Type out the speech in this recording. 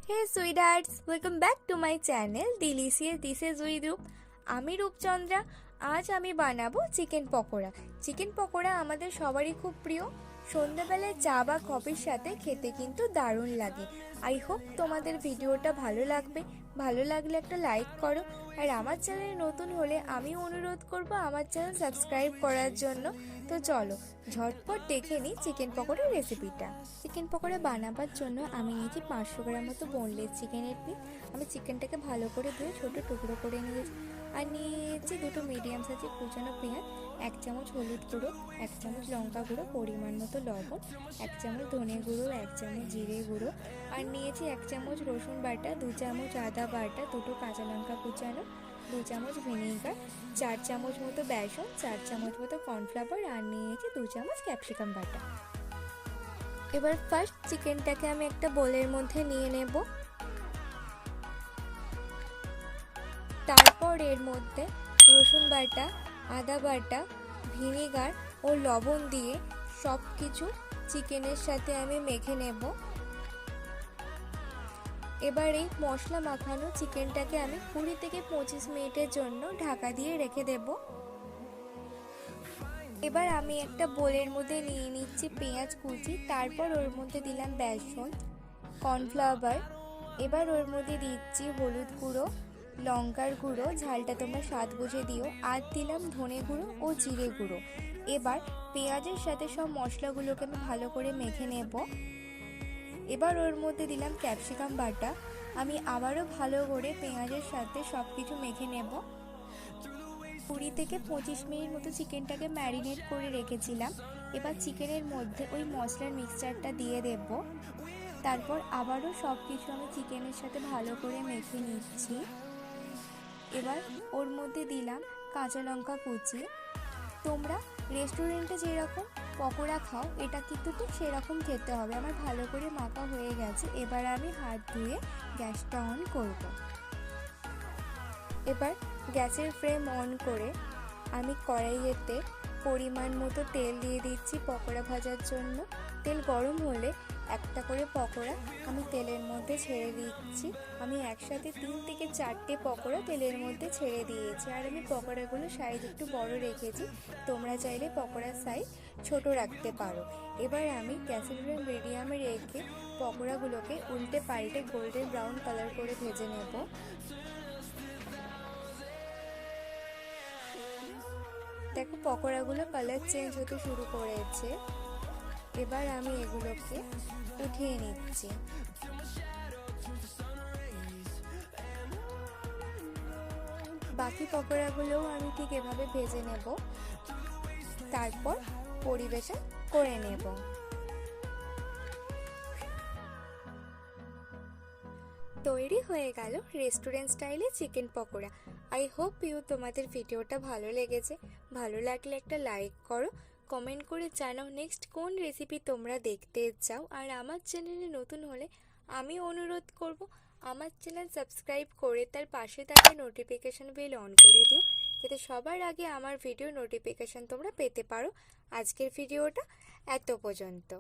Hey sweethearts, welcome back to my channel Delicious Dishes with Rup. আমি রূপচন্দ্রা। আজ আমি বানাবো চিকেন পকোড়া। চিকেন পকোড়া আমাদের সবারই খুব প্রিয়। সন্ধ্যাবেলায় চা বা কফির সাথে খেতে কিন্তু দারুণ লাগে। আই হোপ তোমাদের ভিডিওটা ভালো লাগবে। ভালো লাগলে একটা লাইক করো, আর আমার চ্যানেলে নতুন হলে আমি অনুরোধ করব আমার চ্যানেল সাবস্ক্রাইব করার জন্য। তো চলো ঝটপট দেখে নিই চিকেন পকোড়ার রেসিপিটা। চিকেন পকোড়া বানাবার জন্য আমি নিয়েছি 500 গ্রাম মতো বোনলেস চিকেনের পিস। আমি চিকেনটাকে ভালো করে ধুয়ে ছোটো টুকরো করে নিয়েছি। আর নিয়েছি দুটো মিডিয়াম সাইজের কুচানো পেঁয়াজ, 1 চামচ হলুদ গুঁড়ো, 1 চামচ লঙ্কা গুঁড়ো, পরিমাণ মতো লবণ, 1 চামচ ধনে গুঁড়ো, 1 চামচ জিরে গুঁড়ো, আর নিয়েছি 1 চামচ রসুন বাটা, 2 চামচ আদা বাটা, দুটো কাঁচা লঙ্কা কুচানো, 2 চামচ ভিনেগার, 4 চামচ মতো বেসন, 4 চামচ মতো কর্নফ্লাওয়ার, আর নিয়েছি 2 চামচ ক্যাপসিকাম বাটা। এবার ফার্স্ট চিকেনটাকে আমি একটা বোলের মধ্যে নিয়ে নেব। তারপর এর মধ্যে রসুন বাটা, আদা বাটা, ভিনেগার ও লবণ দিয়ে সব কিছু চিকেনের সাথে আমি মেখে নেব। এবার এই মশলা মাখানো চিকেনটাকে আমি 20 থেকে 25 মিনিটের জন্য ঢাকা দিয়ে রেখে দেব। এবার আমি একটা বোলের মধ্যে নিয়ে নিচ্ছি পেঁয়াজ কুচি, তারপর ওর মধ্যে দিলাম বেসন, কর্নফ্লাওয়ার, এবার ওর মধ্যে দিচ্ছি হলুদ গুঁড়ো, লঙ্কার গুঁড়ো, ঝালটা তোমরা স্বাদ বুঝে দিও, আর দিলাম ধনে গুঁড়ো ও জিরে গুঁড়ো। এবার পেঁয়াজের সাথে সব মশলাগুলোকে আমি ভালো করে মেখে নেব। এবার ওর মধ্যে দিলাম ক্যাপসিকাম বাটা। আমি আবারও ভালো করে পেঁয়াজের সাথে সব কিছু মেখে নেব। 20 থেকে 25 মিনিট মতো চিকেনটাকে ম্যারিনেট করে রেখেছিলাম। এবার চিকেনের মধ্যে ওই মশলার মিক্সচারটা দিয়ে দেব। তারপর আবারও সব কিছু আমি চিকেনের সাথে ভালো করে মেখে নিচ্ছি। এবার ওর মধ্যে দিলাম কাঁচা লঙ্কা কুচি। তোমরা রেস্টুরেন্টে যেরকম পকোড়া খাও এটা কিন্তু ঠিক সেরকম খেতে হবে। আমার ভালো করে মাখা হয়ে গেছে। এবার আমি হাত ধুয়ে গ্যাসটা অন করব। এবার গ্যাসের ফ্লেম অন করে আমি কড়াইয়েতে পরিমাণ মতো তেল দিয়ে দিচ্ছি পকোড়া ভাজার জন্য। তেল গরম হলে একটা করে পকোড়া আমি তেলের মধ্যে ছেড়ে দিচ্ছি। আমি একসাথে 3 থেকে 4টে পকোড়া তেলের মধ্যে ছেড়ে দিয়েছি, আর আমি পকোড়াগুলো সাইজ একটু বড় রেখেছি। তোমরা চাইলে পকোড়ার সাইজ ছোট রাখতে পারো। এবার আমি গ্যাসের ফ্লেম মিডিয়ামে রেখে পকোড়াগুলোকে উল্টে পাল্টে গোল্ডেন ব্রাউন কালার করে ভেজে নেব। দেখো পকোড়াগুলো কালার চেঞ্জ হতে শুরু করেছে। এবার আমি এগুলোকে উঠিয়ে নিচ্ছি। বাকি পকোড়াগুলোও আমি ঠিক এভাবে ভেজে নেব, তারপর পরিবেশন করে নেব। তৈরি হয়ে গেল রেস্টুরেন্ট স্টাইলে চিকেন পকোড়া। আই হোপ তোমাদের ভিডিওটা ভালো লেগেছে। ভালো লাগলে একটা লাইক করো, কমেন্ট করে জানাও নেক্সট কোন রেসিপি তোমরা দেখতে চাও। আর আমার চ্যানেলে নতুন হলে আমি অনুরোধ করব আমার চ্যানেল সাবস্ক্রাইব করে তার পাশে থাকা নোটিফিকেশন বেল অন করে দিও, যাতে সবার আগে আমার ভিডিও নোটিফিকেশন তোমরা পেতে পারো। আজকের ভিডিওটা এত পর্যন্ত।